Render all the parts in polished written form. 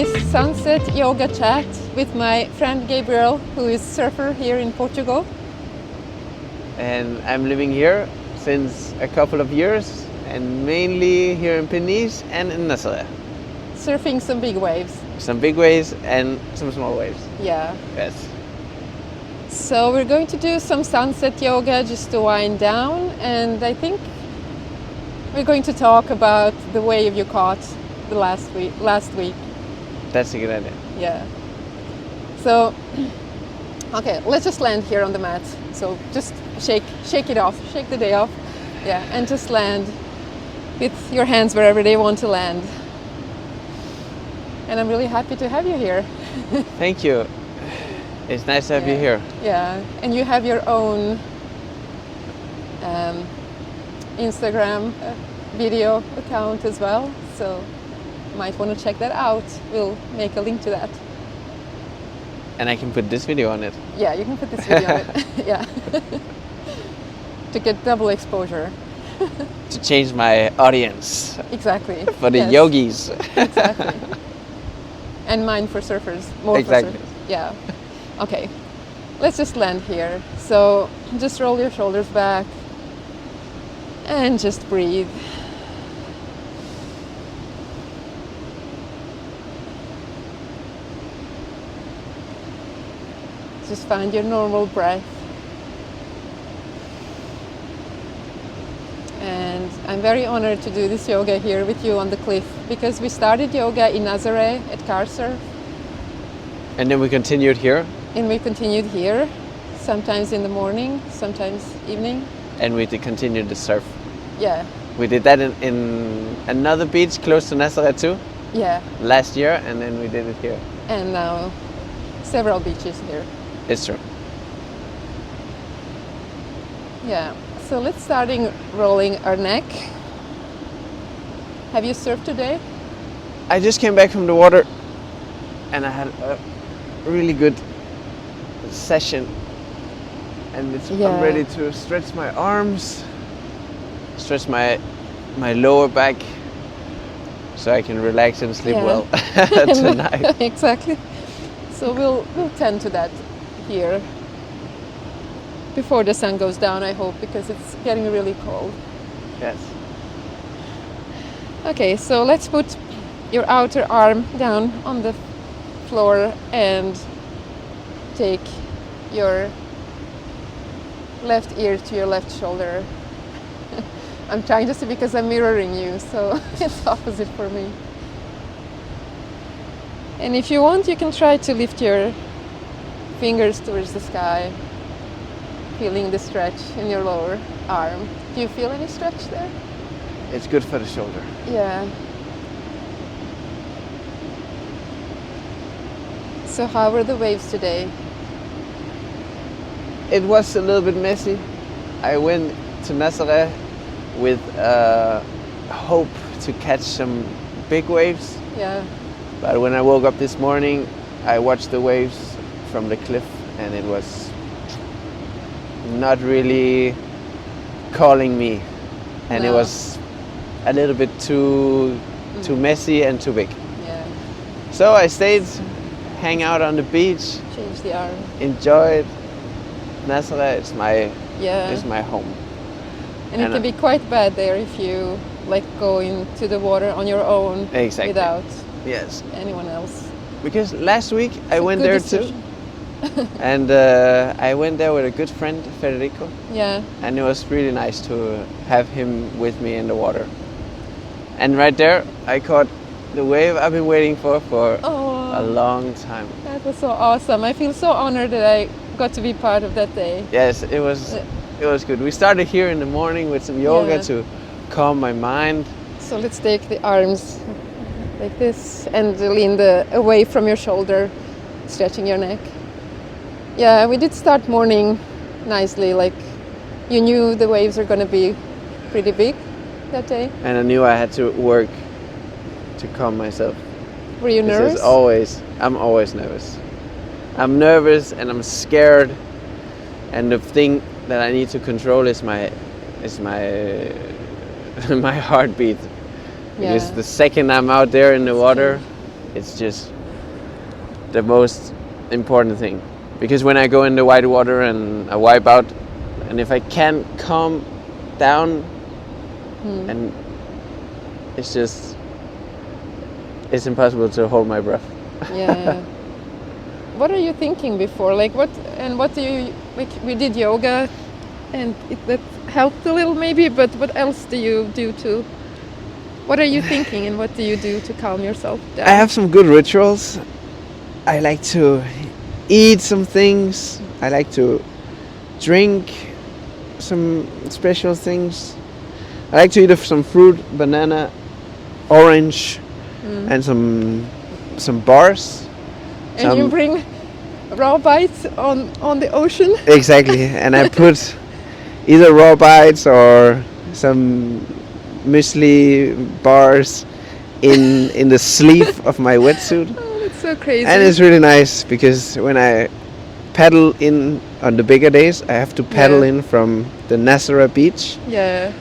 this sunset yoga chat with my friend Gabriel, who is surfer here in Portugal. And I'm living here since a couple of years, and mainly here in Peniche and in Nazaré. Surfing some big waves. Some big waves and some small waves. Yeah. Yes. So we're going to do some sunset yoga just to wind down, and I think we're going to talk about the wave you caught the last week. That's a good idea. Yeah. So, okay, let's just land here on the mat. So just shake it off, shake the day off. Yeah, and just land with your hands wherever they want to land. And I'm really happy to have you here. Thank you. It's nice to have you here. Yeah, and you have your own Instagram video account as well, so you might want to check that out. We'll make a link to that. And I can put this video on it. Yeah, you can put this video on it. Yeah. To get double exposure. To change my audience. Exactly. For the yogis. Exactly. And mine for surfers. More exactly. For surfers. Yeah. Okay. Let's just land here. So just roll your shoulders back and just breathe. Just find your normal breath. And I'm very honored to do this yoga here with you on the cliff, because we started yoga in Nazaré at Car Surf. And then we continued here. And we continued here, sometimes in the morning, sometimes evening. And we continued the surf. Yeah. We did that in another beach close to Nazaré too. Yeah. Last year, and then we did it here. And now several beaches here. It's true. Yeah. So let's start rolling our neck. Have you surfed today? I just came back from the water and I had a really good session, and I'm ready to stretch my arms, stretch my lower back, so I can relax and sleep well tonight. Exactly. So we'll tend to that here before the sun goes down, I hope, because it's getting really cold. Yes. Okay, so let's put your outer arm down on the floor and take your left ear to your left shoulder. I'm trying to see because I'm mirroring you, so it's opposite for me. And if you want, you can try to lift your fingers towards the sky, feeling the stretch in your lower arm. Do you feel any stretch there? It's good for the shoulder. Yeah. So how were the waves today? It was a little bit messy. I went to Nazaré with hope to catch some big waves. Yeah. But when I woke up this morning, I watched the waves from the cliff, and it was not really calling me, and it was a little bit too messy and too big. Yeah. So I stayed, hang out on the beach, Change the arm. enjoyed Nazaré. It's my home. And it can be quite bad there if you go into the water on your own. Exactly. Without anyone else. Because last week I went there too. And I went there with a good friend, Federico. Yeah. And it was really nice to have him with me in the water. And right there, I caught the wave I've been waiting for a long time. That was so awesome. I feel so honored that I got to be part of that day. Yes, it was good. We started here in the morning with some yoga to calm my mind. So let's take the arms like this and lean away from your shoulder, stretching your neck. Yeah, we did start morning nicely. You knew the waves are going to be pretty big that day. And I knew I had to work to calm myself. Were you nervous? I'm always nervous. I'm nervous and I'm scared. And the thing that I need to control is my my heartbeat. Because the second I'm out there in the water, it's just the most important thing, because when I go in the white water and I wipe out, and if I can't calm down, and it's impossible to hold my breath. Yeah. What are you thinking before? Like what do you like? We did yoga, and that helped a little maybe. But what else do you do to? What are you thinking, and what do you do to calm yourself down? I have some good rituals. I like to eat some things. I like to drink some special things. I like to eat some fruit, banana, orange, and some bars. And you bring raw bites on the ocean? Exactly, and I put either raw bites or some muesli bars in the sleeve of my wetsuit. Oh, that's so crazy. And it's really nice because when I paddle in on the bigger days, I have to paddle in from the Nazaré beach,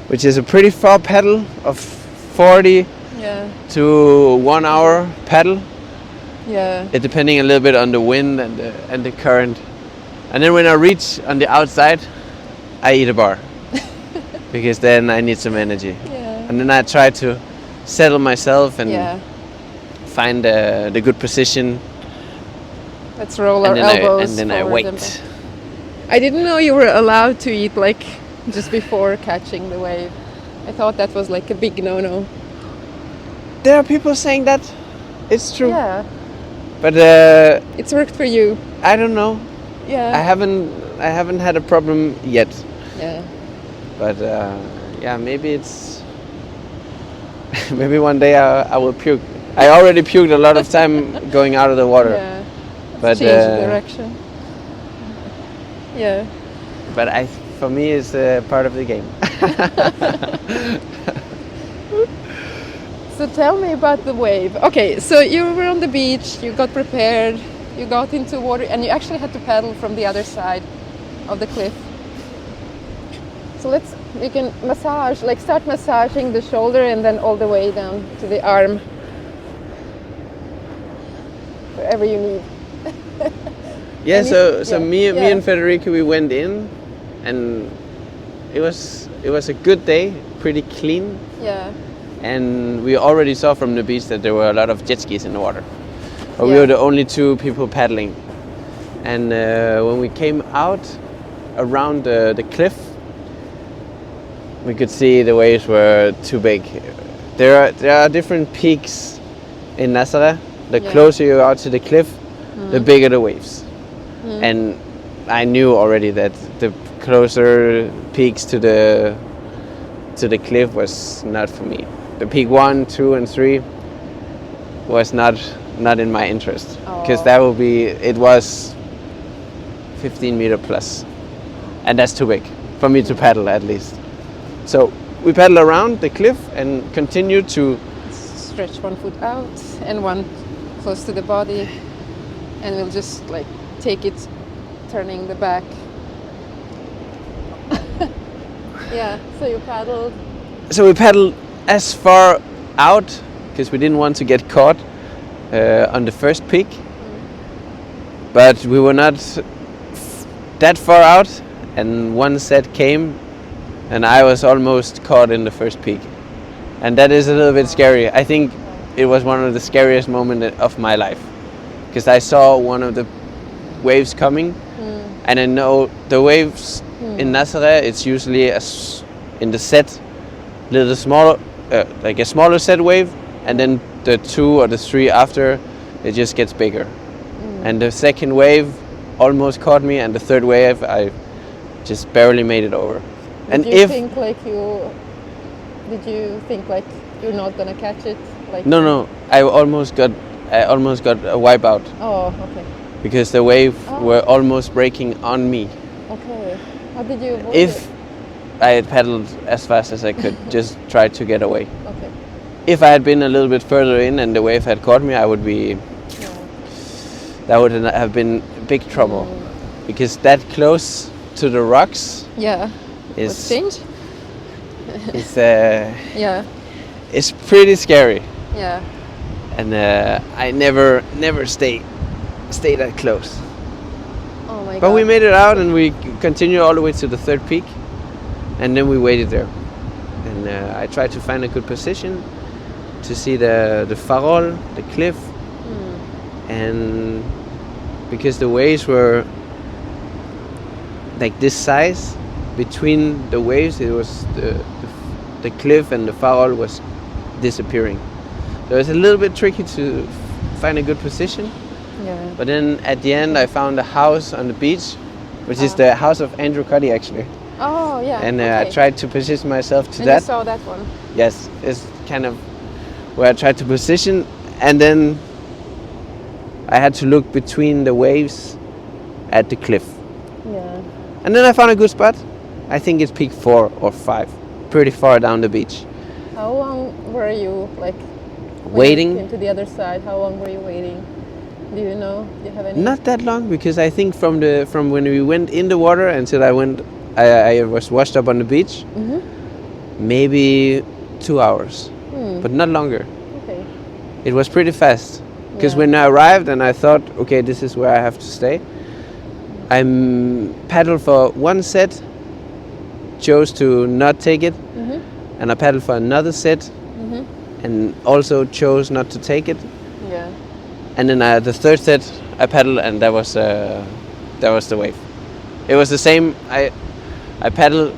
which is a pretty far paddle of 40 to 1 hour paddle. Yeah. It depending a little bit on the wind and the current. And then when I reach on the outside, I eat a bar because then I need some energy. Yeah. And then I try to settle myself and find the good position. Let's roll our elbows. And then I wait. I didn't know you were allowed to eat like just before catching the wave. I thought that was like a big no-no. There are people saying that. It's true. Yeah. But it's worked for you. I don't know. Yeah. I haven't had a problem yet. Yeah. But maybe it's maybe one day I will puke. I already puked a lot of time going out of the water. Yeah. But change the direction. Yeah. But for me, it's part of the game. So tell me about the wave. Okay, so you were on the beach, you got prepared, you got into water, and you actually had to paddle from the other side of the cliff. So you can massage, like start massaging the shoulder and then all the way down to the arm. Wherever you need. Yeah, so me and Federica, we went in, and it was a good day, pretty clean. Yeah. And we already saw from the beach that there were a lot of jet skis in the water. But we were the only two people paddling. And when we came out around the cliff, we could see the waves were too big. There are different peaks in Nazaré. The closer you are to the cliff, the bigger the waves. And I knew already that the closer peaks to the cliff was not for me. The peak 1, 2, and 3 was not in my interest, because it was 15 meter plus, and that's too big for me to paddle at least. So we paddle around the cliff and continue to stretch one foot out and one close to the body, and we'll just like take it turning the back. Yeah, so you paddled. So we paddled as far out because we didn't want to get caught on the first peak, but we were not that far out, and one set came and I was almost caught in the first peak, and that is a little bit scary. I think it was one of the scariest moments of my life, because I saw one of the waves coming, and I know the waves in Nazaré, it's usually in the set little smaller, like a smaller set wave, and then the 2 or the 3 after, it just gets bigger. And the second wave almost caught me, and the third wave I just barely made it over. Did you think like you're not gonna catch it? Like No, I almost got a wipeout. Oh, okay. Because the wave were almost breaking on me. Okay. How did you avoid If it? I had paddled as fast as I could, just try to get away. Okay. If I had been a little bit further in and the wave had caught me, I would be. That would have been big trouble, because that close to the rocks. Is change. It's pretty scary. Yeah. And I never stay stay that close. Oh my god. But we made it out, and we continued all the way to the third peak, and then we waited there. And I tried to find a good position to see the farol, the cliff, and because the waves were like this size, between the waves it was the cliff and the farol was disappearing. So it was a little bit tricky to find a good position. Yeah. But then at the end I found a house on the beach, which is the house of Andrew Cotty actually. Oh yeah. And okay. I tried to position myself to and that. You saw that one. Yes, it's kind of where I tried to position, and then I had to look between the waves at the cliff. Yeah. And then I found a good spot. I think it's peak 4 or 5, pretty far down the beach. How long were you like Waiting? when you came to the other side? How long were you waiting? Do you know? Do you have any? Not that long, because I think from when we went in the water until I was washed up on the beach, maybe 2 hours, but not longer. Okay. It was pretty fast, because Yeah. when I arrived and I thought, okay, this is where I have to stay, I paddled for one set, chose to not take it, and I paddled for another set, and also chose not to take it. Yeah. And then the third set I paddled, and that was the wave. It was the same. I paddled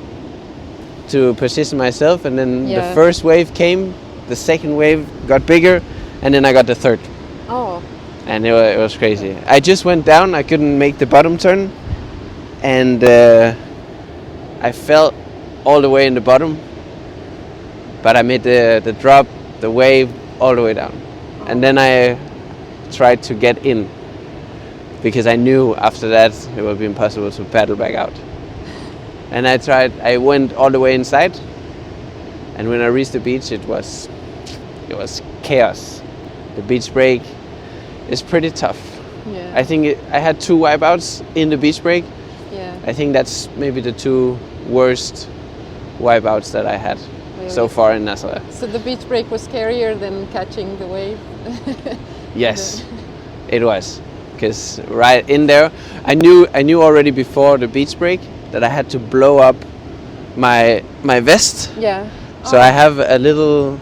to position myself, and then the first wave came, the second wave got bigger, and then I got the third. Oh. And it was crazy. I just went down. I couldn't make the bottom turn, and I fell all the way in the bottom. But I made the drop, the wave, all the way down, and then I tried to get in, because I knew after that it would be impossible to paddle back out. And I went all the way inside, and when I reached the beach, it was chaos. The beach break is pretty tough. Yeah. I think I had 2 wipeouts in the beach break. Yeah. I think that's maybe the 2 worst wipeouts that I had so far in Nazaré. So the beach break was scarier than catching the wave? Yes, it was. Because right in there, I knew already before the beach break that I had to blow up my vest. Yeah. So I have a little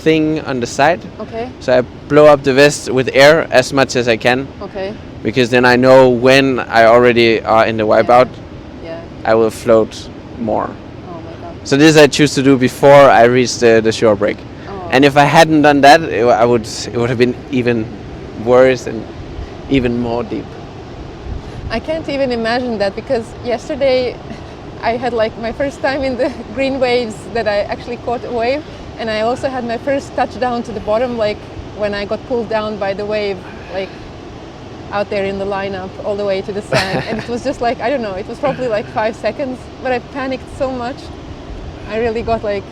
thing on the side. Okay. So I blow up the vest with air as much as I can. Okay. Because then I know when I already are in the wipeout, Yeah. I will float more. Oh my god. So this I choose to do before I reach the shore break. Oh. And if I hadn't done that, it would have been even worse and even more deep. I can't even imagine that, because yesterday I had like my first time in the green waves that I actually caught a wave, and I also had my first touchdown to the bottom, like when I got pulled down by the wave, like out there in the lineup all the way to the sand. And it was just like, I don't know, it was probably like 5 seconds, but I panicked so much. I really got like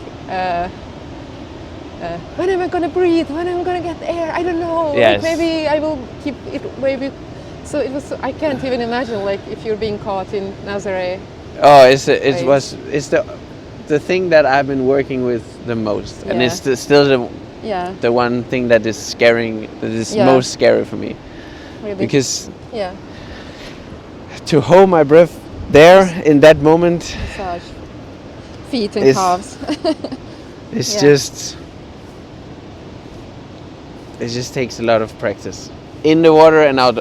when am I gonna breathe? When am I gonna get air? I don't know. Yes. Like maybe I will keep it. Maybe. So it was. I can't even imagine like if you're being caught in Nazaré. Oh, it's the thing that I've been working with the most, and it's still the one thing that is scaring. That is most scary for me. Really? Because yeah, to hold my breath there in that moment, massage feet and calves. It's just. It just takes a lot of practice in the water and out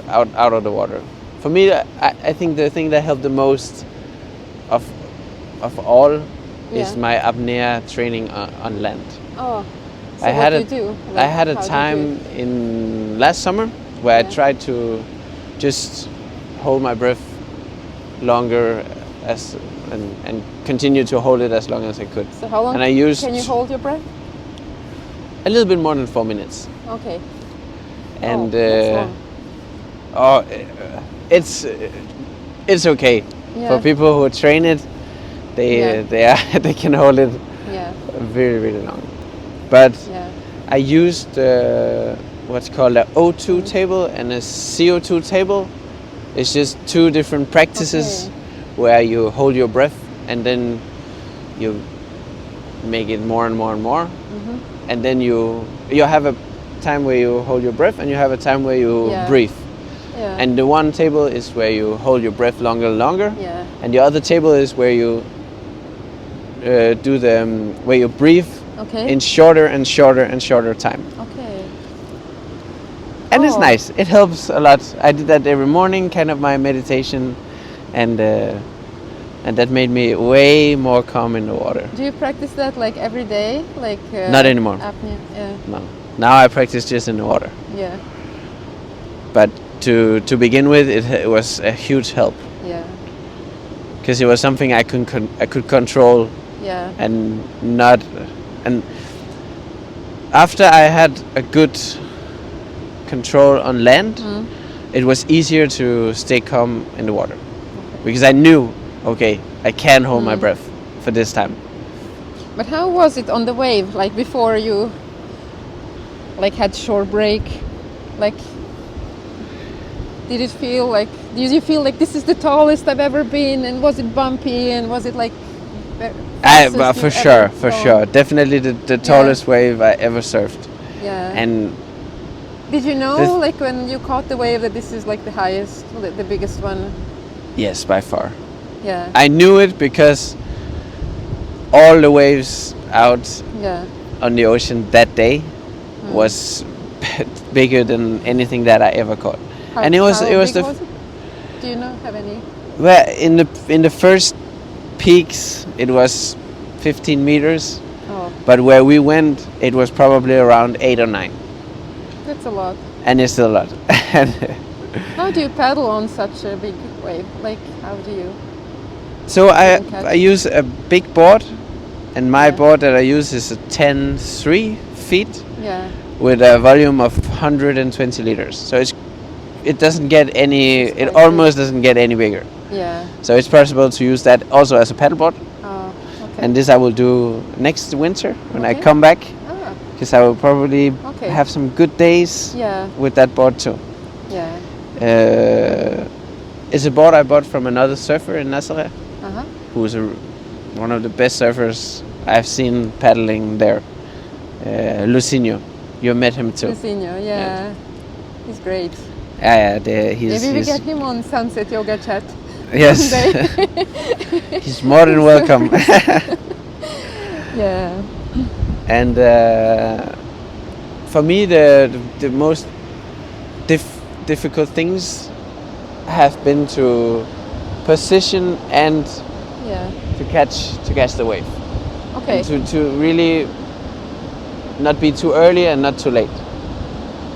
of the water. For me, I think the thing that helped the most of all is my apnea training on land. Oh, so I had what do you do? Like, I had a time in last summer where I tried to just hold my breath longer and continue to hold it as long as I could. So how long and I used can you hold your breath? A little bit more than 4 minutes. Okay. And that's long. it's okay for people who train it. They can hold it very, really long. But I used what's called an O2 table and a CO2 table. It's just 2 different practices where you hold your breath and then you make it more and more and more. And then you have a time where you hold your breath and you have a time where you breathe. Yeah. And the one table is where you hold your breath longer. Yeah. And the other table is where you do the where you breathe Okay. in shorter and shorter time. Okay. And it's nice. It helps a lot. I did that every morning, kind of my meditation, and that made me way more calm in the water. Do you practice that like every day, like? Not anymore. Apnea. Yeah. No. Now I practice just in the water. Yeah. But to begin with, it was a huge help. Yeah. Because it was something I could control. Yeah. And after I had a good control on land, it was easier to stay calm in the water. Okay. Because I knew, okay, I can hold my breath for this time. But how was it on the wave? Like before you like had shore break? Like did you feel like this is the tallest I've ever been, and was it bumpy, and was it like For sure. Definitely the tallest wave I ever surfed. Yeah. And did you know like when you caught the wave that this is like the highest, the biggest one? Yes, by far. Yeah. I knew it because all the waves out on the ocean that day was bigger than anything that I ever caught. And it was Do you have any? Well, in the first peaks it was 15 meters. Oh. But where we went it was probably around 8 or 9. That's a lot. And it's still a lot. How do you paddle on such a big wave? Like how do you? So I use a big board, and my board that I use is a 10.3 feet with a volume of 120 liters. So it doesn't get any. It almost doesn't get any bigger. Yeah. So it's possible to use that also as a paddleboard. Oh, okay. And this I will do next winter when I come back, because I will probably have some good days with that board too. Yeah. It's a board I bought from another surfer in Nazaré, who's one of the best surfers I've seen paddling there. Luizinho, you met him too. Luizinho, yeah. He's great. Maybe we get him on Sunset Yoga Chat. Yes. He's more than welcome. Yeah. And for me, the most difficult things have been to position and to catch the wave. Okay. And to really not be too early and not too late.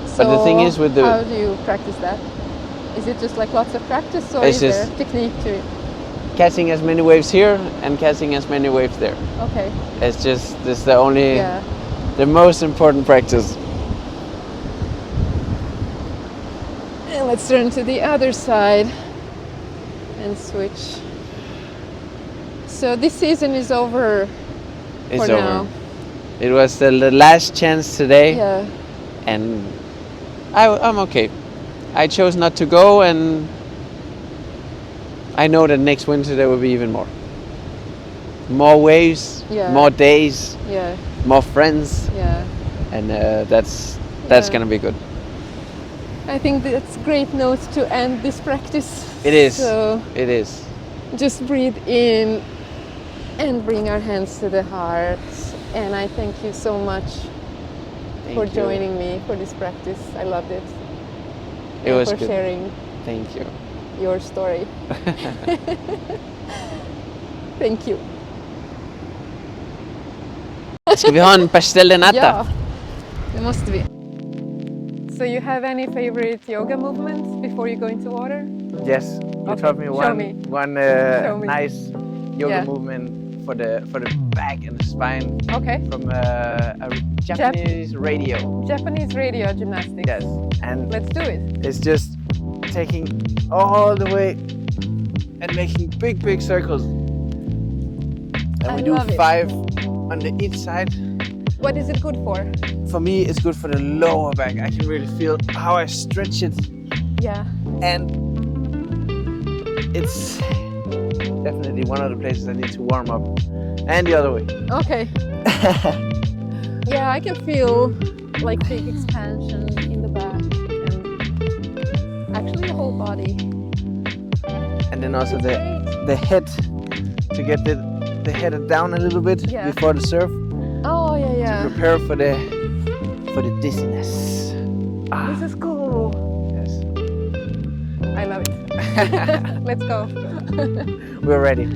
So but the thing is with how do you practice that? Is it just like lots of practice, or is there technique to it? Catching as many waves here and catching as many waves there. Okay. It's the most important practice. And let's turn to the other side and switch. So this season is over. It's over. Now. It was the last chance today. Yeah. And I'm okay. I chose not to go, and I know that next winter there will be even more. More waves, more days, more friends, and that's gonna be good. I think that's a great note to end this practice. It is. So it is. Just breathe in and bring our hands to the heart. And I thank you so much for joining me for this practice. I loved it. It was for good. Sharing. Thank you. Your story. Thank you. Ska vi ha en pastel de nata? Ja, det måste vi. So you have any favorite yoga movements before you go into water? Yes, you taught me one nice yoga movement for the back and the spine. Okay. From a Japanese radio. Japanese radio gymnastics. Yes, and let's do it. It's just taking all the way and making big circles. And we do 5 on each side. What is it good for? For me, it's good for the lower back. I can really feel how I stretch it. Yeah. And it's definitely one of the places I need to warm up. And the other way. Okay. Yeah, I can feel like big expansion in the back and actually the whole body. And then also the head, to get the head down a little bit before the surf. Oh yeah. To prepare for the dizziness. This is cool. Yes. I love it. Let's go. We're ready.